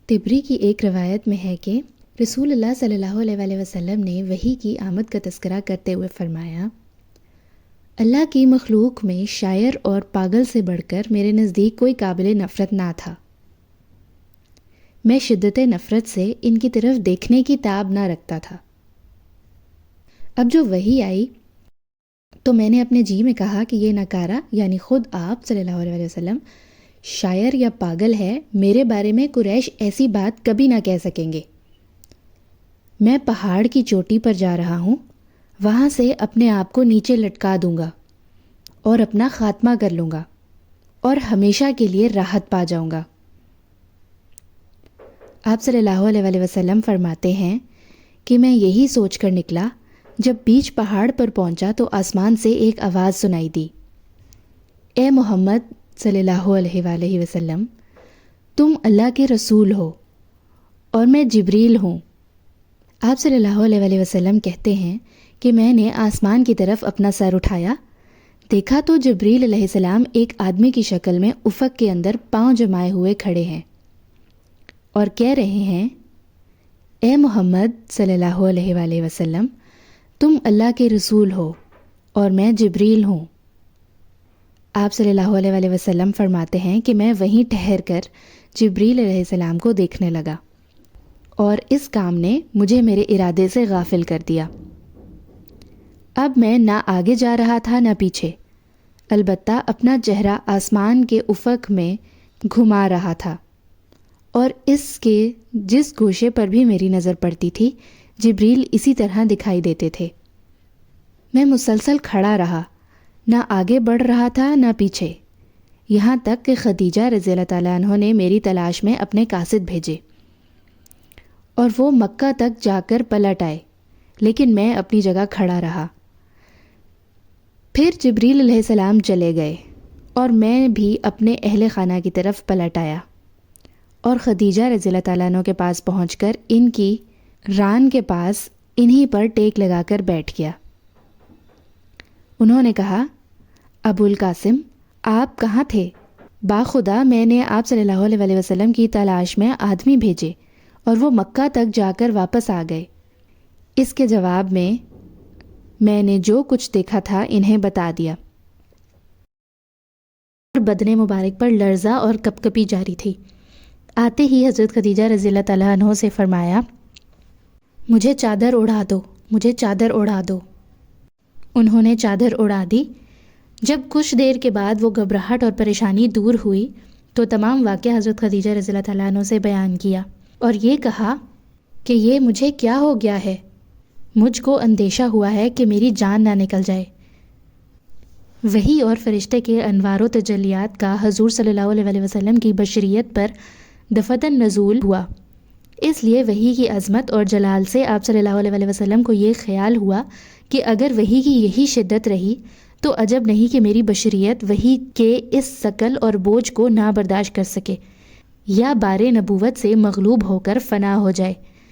تبری کی ایک روایت میں ہے کہ رسول اللہ صلی اللہ علیہ وآلہ وسلم نے وحی کی آمد کا تذکرہ کرتے ہوئے فرمایا، اللہ کی مخلوق میں شاعر اور پاگل سے بڑھ کر میرے نزدیک کوئی قابل نفرت نہ تھا۔ میں شدت نفرت سے ان کی طرف دیکھنے کی تاب نہ رکھتا تھا۔ اب جو وحی آئی تو میں نے اپنے جی میں کہا کہ یہ نکارہ یعنی خود آپ صلی اللہ علیہ وسلم شاعر یا پاگل ہے، میرے بارے میں قریش ایسی بات کبھی نہ کہہ سکیں گے۔ میں پہاڑ کی چوٹی پر جا رہا ہوں، وہاں سے اپنے آپ کو نیچے لٹکا دوں گا اور اپنا خاتمہ کر لوں گا اور ہمیشہ کے لیے راحت پا جاؤں گا۔ آپ صلی اللہ علیہ وآلہ وسلم فرماتے ہیں کہ میں یہی سوچ کر نکلا، جب بیچ پہاڑ پر پہنچا تو آسمان سے ایک آواز سنائی دی، اے محمد صلی اللہ علیہ وآلہ وسلم، تم اللہ کے رسول ہو اور میں جبریل ہوں۔ آپ صلی اللہ علیہ وآلہ وسلم کہتے ہیں کہ میں نے آسمان کی طرف اپنا سر اٹھایا، دیکھا تو جبریل علیہ السلام ایک آدمی کی شکل میں افق کے اندر پاؤں جمائے ہوئے کھڑے ہیں اور کہہ رہے ہیں، اے محمد صلی اللہ علیہ وآلہ وسلم، تم اللہ کے رسول ہو اور میں جبریل ہوں۔ آپ صلی اللہ علیہ وآلہ وسلم فرماتے ہیں کہ میں وہیں ٹھہر کر جبریل علیہ السلام کو دیکھنے لگا اور اس کام نے مجھے میرے ارادے سے غافل کر دیا۔ اب میں نہ آگے جا رہا تھا نہ پیچھے، البتہ اپنا چہرہ آسمان کے افق میں گھما رہا تھا اور اس کے جس گوشے پر بھی میری نظر پڑتی تھی جبریل اسی طرح دکھائی دیتے تھے۔ میں مسلسل کھڑا رہا، نہ آگے بڑھ رہا تھا نہ پیچھے، یہاں تک کہ خدیجہ رضی اللہ تعالیٰ عنہ نے میری تلاش میں اپنے قاصد بھیجے اور وہ مکہ تک جا کر پلٹ آئے، لیکن میں اپنی جگہ کھڑا رہا۔ پھر جبریل علیہ السلام چلے گئے اور میں بھی اپنے اہل خانہ کی طرف پلٹ آیا اور خدیجہ رضی اللہ تعالیٰ عنہ کے پاس پہنچ کر ان کی ران کے پاس انہی پر ٹیک لگا کر بیٹھ گیا۔ انہوں نے کہا، ابو القاسم، آپ کہاں تھے؟ باخدا میں نے آپ صلی اللہ علیہ وآلہ وسلم کی تلاش میں آدمی بھیجے اور وہ مکہ تک جا کر واپس آ گئے۔ اس کے جواب میں نے جو کچھ دیکھا تھا انہیں بتا دیا۔ بدن مبارک پر لرزہ اور کپکپی جاری تھی۔ آتے ہی حضرت خدیجہ رضی اللہ تعالیٰ عنہ سے فرمایا، مجھے چادر اڑا دو، مجھے چادر اڑا دو۔ انہوں نے چادر اڑا دی۔ جب کچھ دیر کے بعد وہ گھبراہٹ اور پریشانی دور ہوئی تو تمام واقعہ حضرت خدیجہ رضی اللہ تعالیٰ عنہ سے بیان کیا اور یہ کہا کہ یہ مجھے کیا ہو گیا ہے، مجھ کو اندیشہ ہوا ہے کہ میری جان نہ نکل جائے۔ وحی اور فرشتے کے انوار و تجلیات کا حضور صلی اللہ علیہ وآلہ وسلم کی بشریت پر دفتن نزول ہوا، اس لیے وحی کی عظمت اور جلال سے آپ صلی اللہ علیہ وآلہ وسلم کو یہ خیال ہوا کہ اگر وحی کی یہی شدت رہی تو عجب نہیں کہ میری بشریت وحی کے اس ثقل اور بوجھ کو نہ برداشت کر سکے یا بار نبوت سے مغلوب ہو کر فنا ہو جائے۔